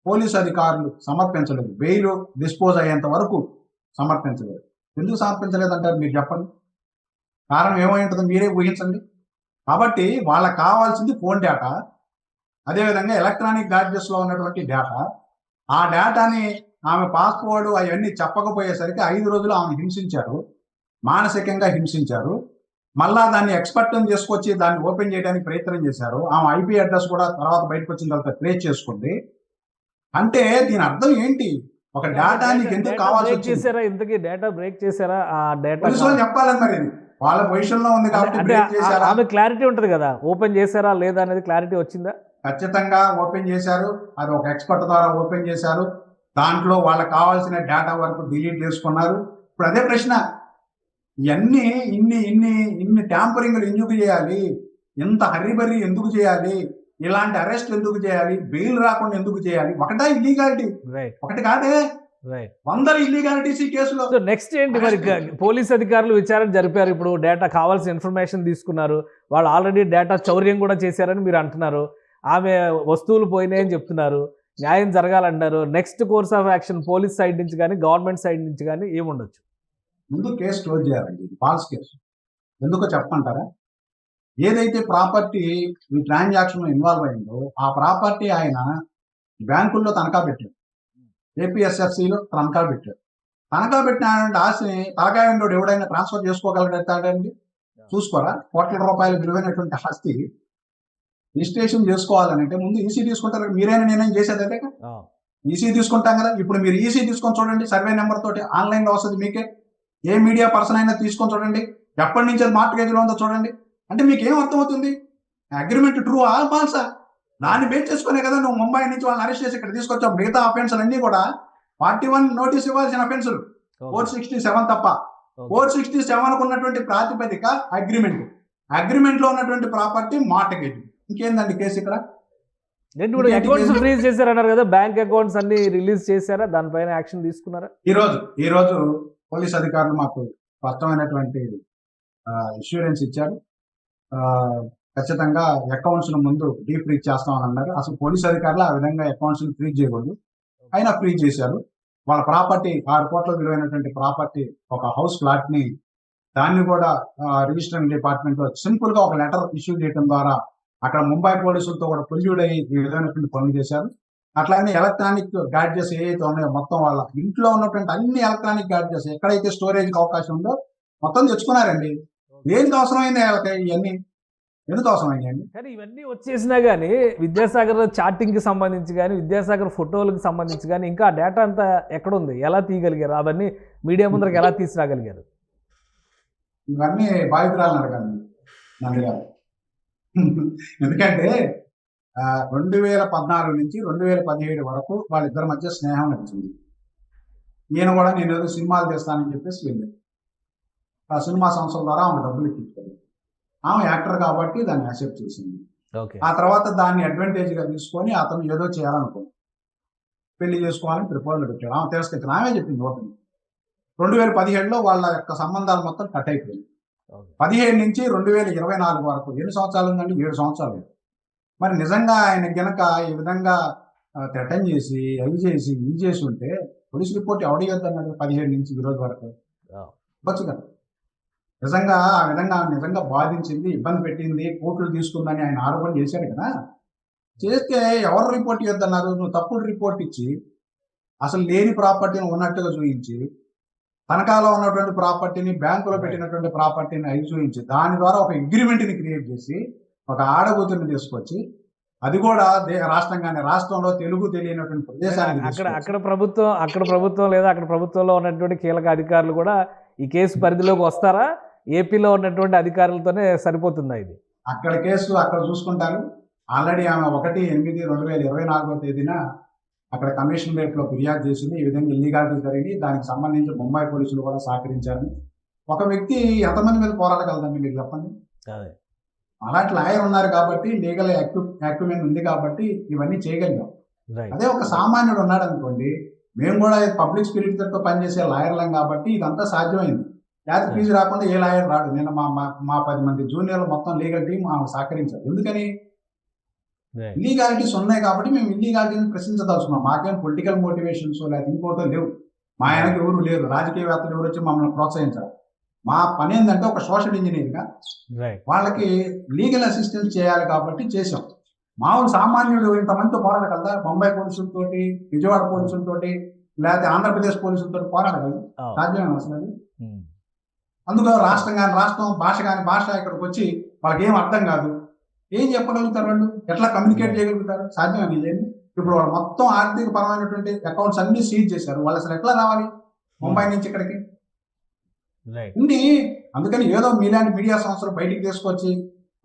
పోలీస్ అధికారులు సమర్పించలేదు. బెయిల్ డిస్పోజ్ అయ్యేంత వరకు సమర్పించలేదు. ఎందుకు సమర్పించలేదంటారు మీరు చెప్పండి. కారణం ఏమై ఉంటుందో మీరే ఊహించండి. కాబట్టి వాళ్ళకి కావాల్సింది ఫోన్ డేటా, అదేవిధంగా ఎలక్ట్రానిక్ గ్యాడ్జెట్స్లో ఉన్నటువంటి డేటా. ఆ డేటాని ఆమె పాస్పోర్ట్ అవన్నీ చెప్పకపోయేసరికి 5 రోజులు ఆమె హింసించారు, మానసికంగా హింసించారు. మళ్ళా దాన్ని ఎక్స్పర్ట్ని చేసుకొచ్చి దాన్ని ఓపెన్ చేయడానికి ప్రయత్నం చేశారు. ఆమె ఐపీ అడ్రస్ కూడా తర్వాత బయటకు వచ్చిన తర్వాత ట్రేస్ చేసుకుంది. అంటే దీని అర్థం ఏంటి? ఒక డేటా నీకు ఎందుకు కావాల్సి చేశారా? ఇంతకీ డేటా బ్రేక్ చేశారా? ఆ డేటా చెప్పాలని మరి వాళ్ళ పొజిషన్ లో ఉంది కాబట్టి ఆమె క్లారిటీ ఉంటుంది కదా, ఓపెన్ చేశారా లేదా అనేది క్లారిటీ వచ్చిందా? ఖచ్చితంగా ఓపెన్ చేశారు. అది ఒక ఎక్స్పర్ట్ ద్వారా ఓపెన్ చేశారు. దాంట్లో వాళ్ళకి కావాల్సిన డేటా వరకు డిలీట్ చేసుకున్నారు. ఇప్పుడు అదే ప్రశ్న, ఇవన్నీ ఇన్ని ట్యాంపరింగ్లు ఎందుకు చేయాలి? ఇంత హరిబరి ఎందుకు చేయాలి? ఇలాంటి అరెస్ట్ ఎందుకు చేయాలి? బెయిల్ రాకుండా ఎందుకు చేయాలి? ఒకటా ఇల్లీగాలిటీ? ఒకటి కాదే, 100 ఇల్లీగాలిటీస్ ఈ కేసులో. నెక్స్ట్ ఏంటి మరి? పోలీస్ అధికారులు విచారణ జరిపారు. ఇప్పుడు డేటా కావాల్సిన ఇన్ఫర్మేషన్ తీసుకున్నారు. వాళ్ళు ఆల్రెడీ డేటా చౌర్యం కూడా చేశారని మీరు అంటున్నారు. ఆమె వస్తువులు పోయినాయని చెప్తున్నారు. న్యాయం జరగాలంటారు. Next course of action police side నుంచి కానీ గవర్నమెంట్ సైడ్ నుంచి కానీ ఏముండొచ్చు? ముందు కేసు క్లోజ్ చేయాలండి. ఇది ఫాల్స్ కేసు. ఎందుకో చెప్పంటారా? ఏదైతే ప్రాపర్టీ ఈ ట్రాన్సాక్షన్ ఇన్వాల్వ్ అయిందో ఆ ప్రాపర్టీ ఆయన బ్యాంకుల్లో తనఖా పెట్టాడు, ఏపీఎస్ఎఫ్సిలో తనఖా పెట్టాడు. తనఖా పెట్టిన ఆస్తిని తలకాయ ఉండోడు ఎవడైనా ట్రాన్స్ఫర్ చేసుకోగలుగుతాడండి? చూసుకోరా? కోట్ల రూపాయల విలువైనటువంటి ఆస్తి రిజిస్ట్రేషన్ చేసుకోవాలంటే ముందు ఈసీ తీసుకుంటారు. మీరైనా నేనేం చేసేదైతే ఈసీ తీసుకుంటాం కదా. ఇప్పుడు మీరు ఈసీ తీసుకొని చూడండి, సర్వే నెంబర్ తోటి ఆన్లైన్లో వస్తుంది మీకే. ఏ మీడియా పర్సన్ అయినా తీసుకొని చూడండి, ఎప్పటి నుంచి అది మార్కెట్లో ఉందో చూడండి. అంటే మీకు ఏం అర్థమవుతుంది? అగ్రిమెంట్ ట్రూ ఆ ఫాల్సా? దాన్ని బేస్ చేసుకునే కదా నువ్వు ముంబై నుంచి వాళ్ళని అరెస్ట్ చేసి ఇక్కడ తీసుకొచ్చావు. మిగతా అఫెన్సులు అన్ని కూడా 41 నోటీస్ ఇవ్వాల్సిన అఫెన్సులు 467 తప్ప. 467 ఉన్నటువంటి ప్రాతిపదిక అగ్రిమెంట్ లో ఉన్నటువంటి ప్రాపర్టీ మార్టగేజ్. ఇంకేందండి కేసు ఇక్కడ? అకౌంట్స్ ఫ్రీజ్ చేశారన్నారు కదా, బ్యాంక్ అకౌంట్స్ అన్ని రిలీజ్ చేశారా? దానిపైన యాక్షన్ తీసుకున్నారా? ఈ రోజు పోలీస్ అధికారులు మాకు స్పష్టమైనటువంటి ఇన్సూరెన్స్ ఇచ్చారు. ఆ, ఖచ్చితంగా అకౌంట్స్ ముందు ఫ్రీజ్ చేస్తామని అన్నారు. అసలు పోలీస్ అధికారులు ఆ విధంగా అకౌంట్స్ ఫ్రీజ్ చేయకూడదు, అయినా ఫ్రీజ్ చేశారు. వాళ్ళ ప్రాపర్టీ 6 కోట్ల విలువైనటువంటి ప్రాపర్టీ, ఒక హౌస్ ఫ్లాట్ ని, దాన్ని కూడా రిజిస్టరింగ్ డిపార్ట్మెంట్ లో సింపుల్ గా ఒక లెటర్ ఇష్యూ చేయడం ద్వారా అక్కడ ముంబై పోలీసులతో కూడా పొల్యూడ్ అయ్యి ఈ విధమైనటువంటి పనులు చేశారు. అట్లానే ఎలక్ట్రానిక్ గ్యాడ్జెట్స్ ఏవైతే ఉన్నాయో మొత్తం వాళ్ళ ఇంట్లో ఉన్నటువంటి అన్ని ఎలక్ట్రానిక్ గ్యాడ్జెట్స్ ఎక్కడైతే స్టోరేజ్ అవకాశం ఉందో మొత్తం తెచ్చుకున్నారండి. దేనికి అవసరమైంది వాళ్ళకి ఇవన్నీ? ఎందుకు అవసరమైందండి? కానీ ఇవన్నీ వచ్చేసినా కానీ విద్యాసాగర్ చాటింగ్కి సంబంధించి కానీ విద్యాసాగర్ ఫోటోలకు సంబంధించి కానీ ఇంకా డేటా అంతా ఎక్కడుంది? ఎలా తీయగలిగారు? అవన్నీ మీడియా ముందరకు ఎలా తీసుకురాగలిగారు? ఇవన్నీ బాధితురాలను అడగండి నంది గారు. ఎందుకంటే 2014 నుంచి 2017 వరకు వాళ్ళిద్దరి మధ్య స్నేహం నడిచింది. నేను కూడా నేను ఏదో సినిమాలు చేస్తానని చెప్పేసి వెళ్ళాను. ఆ సినిమా సంస్థల ద్వారా ఆమె డబ్బులు ఇచ్చారు. ఆమె యాక్టర్ కాబట్టి దాన్ని యాక్సెప్ట్ చేసింది. ఆ తర్వాత దాన్ని అడ్వాంటేజ్ గా తీసుకొని అతను ఏదో చేయాలనుకోండి, పెళ్లి చేసుకోవాలని ప్రపోజల్ పెట్టాడు. ఆమె తిరస్కరించారు. ఆమె చెప్పింది ఓపెన్. 2017లో వాళ్ళ యొక్క సంబంధాలు మొత్తం కట్ అయిపోయింది. 17 నుంచి 2024 వరకు ఎన్ని సంవత్సరాలు ఉందండి? 7 సంవత్సరాలు. మరి నిజంగా ఆయన గనక ఈ విధంగా థ్రెటన్ చేసి అవి చేసి ఇది చేసి ఉంటే పోలీస్ రిపోర్ట్ ఎవడియొద్దన్నాడు? 17 నుంచి ఈ రోజు వరకు ఇవ్వచ్చు కదా. నిజంగా ఆ విధంగా నిజంగా బాధించింది, ఇబ్బంది పెట్టింది, కోర్టులు తీసుకుందని ఆయన ఆరోపణ చేశాడు కదా. చేస్తే ఎవరు రిపోర్ట్ ఇవ్వద్దన్నారు? నువ్వు తప్పుడు రిపోర్ట్ ఇచ్చి అసలు లేని ప్రాపర్టీని ఉన్నట్టుగా చూపించి, తనఖాలో ఉన్నటువంటి ప్రాపర్టీని, బ్యాంకులో పెట్టినటువంటి ప్రాపర్టీని అవి చూపించి, దాని ద్వారా ఒక అగ్రిమెంట్ని క్రియేట్ చేసి ఒక ఆడబూతుని తీసుకొచ్చి, అది కూడా రాష్ట్రంగానే, రాష్ట్రంలో తెలుగు తెలియనటువంటి ప్రదేశానికి అక్కడ ప్రభుత్వం లేదా అక్కడ ప్రభుత్వంలో ఉన్నటువంటి కీలక అధికారులు కూడా ఈ కేసు పరిధిలోకి వస్తారా? ఏపీలో ఉన్నటువంటి అధికారులతోనే సరిపోతుందా ఇది? అక్కడ కేసు అక్కడ చూసుకుంటారు. ఆల్రెడీ ఆమె 1/8/2024 తేదీన అక్కడ కమిషనరేట్ లో ఫిర్యాదు చేసింది. ఈ విధంగా ఇల్లీగాలిటీ జరిగి దానికి సంబంధించి ముంబై పోలీసులు కూడా సహకరించారని. ఒక వ్యక్తి ఎంతమంది మీద పోరాడగలదండి మీరు చెప్పండి? అలాంటి లాయర్ ఉన్నారు కాబట్టి, లీగల్ యాక్యుమెంట్ ఉంది కాబట్టి ఇవన్నీ చేయగలిగాం. అదే ఒక సామాన్యుడు ఉన్నాడు అనుకోండి, మేము కూడా పబ్లిక్ స్పిరిట్ తో పనిచేసే లాయర్లం కాబట్టి ఇదంతా సాధ్యమైంది. లేకపోతే ఫీజు రాకుండా ఏ లాయర్ రాడు. నిన్న మా 10 మంది జూనియర్లు మొత్తం లీగల్ టీం సహకరించారు. ఎందుకని? ఇల్లీగాలిటీస్ ఉన్నాయి కాబట్టి మేము ఇల్లీగాలిటీని ప్రశ్నించదలుచుకున్నాం. మాకేం పొలిటికల్ మోటివేషన్స్ లేకపోతే ఇంకోటో లేవు. మా ఆయనకి ఎవరు లేరు, రాజకీయవేత్తలు ఎవరు వచ్చి మమ్మల్ని ప్రోత్సహించారు. మా పని ఏంటంటే ఒక సోషల్ ఇంజనీర్గా వాళ్ళకి లీగల్ అసిస్టెన్స్ చేయాలి కాబట్టి చేసాం. మామూలు సామాన్యుడు ఇంతమందితో పోరాడగలదా? ముంబై పోలీసులతోటి, విజయవాడ పోలీసులతోటి, లేకపోతే ఆంధ్రప్రదేశ్ పోలీసులతో పోరాడగలదు? సాధ్యమే అసలు. అందులో రాష్ట్రం భాష కానీ భాష ఇక్కడికి వచ్చి వాళ్ళకి ఏం అర్థం కాదు. ఏం చెప్పగలుగుతారు వాళ్ళు? ఎట్లా కమ్యూనికేట్ చేయగలుగుతారు? సాధ్యమే లేదు. ఇప్పుడు వాళ్ళు మొత్తం ఆర్థిక పరమైనటువంటి అకౌంట్స్ అన్ని సీజ్ చేశారు. వాళ్ళు అసలు ఎట్లా రావాలి ముంబై నుంచి ఇక్కడికి? ఉంది. అందుకని ఏదో మీలాంటి మీడియా సంస్థలు బయటికి తీసుకొచ్చి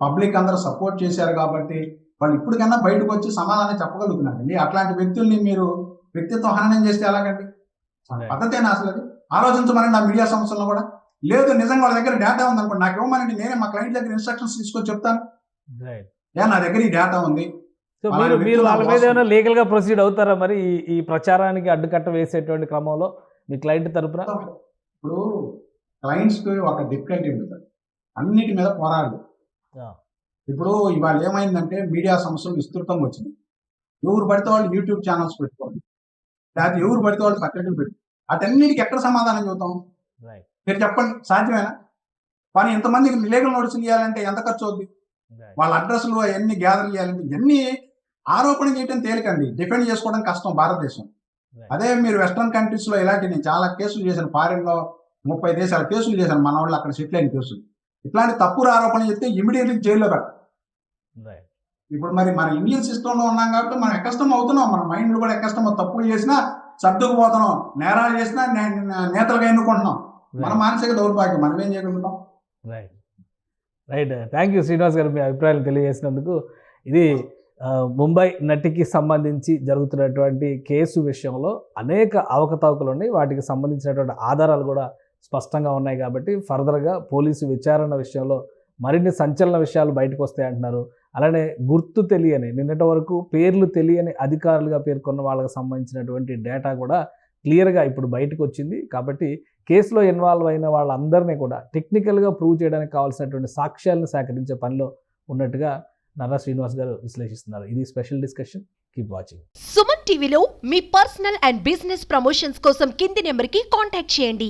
పబ్లిక్ అందరూ సపోర్ట్ చేశారు కాబట్టి వాళ్ళు ఇప్పటికన్నా బయటకు వచ్చి సమాధానం చెప్పగలుగుతున్నారండి. అట్లాంటి వ్యక్తుల్ని మీరు వ్యక్తిత్వ హననం చేస్తే ఎలాగండి? పద్ధతేనా అసలు? అది ఆలోచించమనండి ఆ మీడియా సంస్థలను కూడా. లేదు నిజంగా వాళ్ళ దగ్గర డేటా ఉంది అనుకోండి, నాకు ఇవ్వమనండి, నేనే మా క్లయింట్ దగ్గర ఇన్స్ట్రక్షన్స్ తీసుకొని చెప్తాను. నా దగ్గర ఈ డేటా ఉంది. మీరు వాళ్ళ మీద ఏమైనా లీగల్ గా ప్రొసీడ్ అవుతారా మరి ఈ ప్రచారానికి అడ్డుకట్ట వేసేటువంటి క్రమంలో మీ క్లయింట్ తరపున? ఇప్పుడు క్లయింట్స్ కి ఒక డిఫికల్టీ ఉంటుంది, అన్నిటి మీద పోరాడు. ఇప్పుడు ఇవాళ ఏమైందంటే మీడియా సంస్థలు విస్తృతంగా వచ్చినాయి. ఎవరు పడితే వాళ్ళు యూట్యూబ్ ఛానల్స్ పెట్టుకోండి, లేకపోతే ఎవరు పడితే వాళ్ళు పత్రికలు పెట్టుకోండి. వాటన్నిటికి ఎక్కడ సమాధానం చెబుతాం? మీరు చెప్పండి, సాధ్యమేనా? కానీ ఇంతమందికి లీగల్ నోటీసులు ఇవ్వాలంటే ఎంత ఖర్చు అవుద్ది? వాళ్ళ అడ్రస్లు అవన్నీ గ్యాదర్ చేయాలంటే ఇవన్నీ ఆరోపణ చేయడం తేలికండి, డిఫెండ్ చేసుకోవడం కష్టం భారతదేశం. అదే మీరు వెస్ట్రన్ కంట్రీస్ లో ఇలాంటి నేను చాలా కేసులు చేశాను. ఫారిన్ లో 30 దేశాల కేసులు చేశాను. మన వాళ్ళు అక్కడ సెటిల్ అయిన కేసులు. ఇట్లాంటి తప్పుడు ఆరోపణ చెప్తే ఇమీడియట్లీ జైల్లో పెట్టాలి. ఇప్పుడు మరి మన ఇండియన్ సిస్టమ్ లో ఉన్నాం కాబట్టి మనం ఎక్కష్టం అవుతున్నాం. మన మైండ్ కూడా ఎక్కష్టం. తప్పులు చేసినా సర్దుకుపోతున్నాం, నేరాలు చేసినా నేతలుగా ఎన్నుకుంటున్నాం. మన మానసిక దౌర్భాగ్యం. మనం ఏం చేయగలుగుతాం? రైట్. థ్యాంక్ యూ శ్రీనివాస్ గారు, మీ అభిప్రాయాలు తెలియజేసినందుకు. ఇది ముంబై నటికి సంబంధించి జరుగుతున్నటువంటి కేసు విషయంలో అనేక అవకతవకలు ఉన్నాయి. వాటికి సంబంధించినటువంటి ఆధారాలు కూడా స్పష్టంగా ఉన్నాయి కాబట్టి ఫర్దర్గా పోలీసు విచారణ విషయంలో మరిన్ని సంచలన విషయాలు బయటకు వస్తాయి అంటున్నారు. అలానే గుర్తు తెలియని, నిన్నటి వరకు పేర్లు తెలియని అధికారులుగా పేర్కొన్న వాళ్ళకి సంబంధించినటువంటి డేటా కూడా క్లియర్గా ఇప్పుడు బయటకు వచ్చింది. కాబట్టి కేసులో ఇన్వాల్వ్ అయిన వాళ్ళందరినీ కూడా టెక్నికల్గా ప్రూవ్ చేయడానికి కావాల్సినటువంటి సాక్ష్యాలను సేకరించే పనిలో ఉన్నట్టుగా నర్రా శ్రీనివాస్ గారు విశ్లేషిస్తున్నారు. ఇది special discussion. Keep watching. Suman టీవీలో మీ పర్సనల్ అండ్ బిజినెస్ ప్రమోషన్స్ కోసం కింది నెంబర్కి కాంటాక్ట్ చేయండి.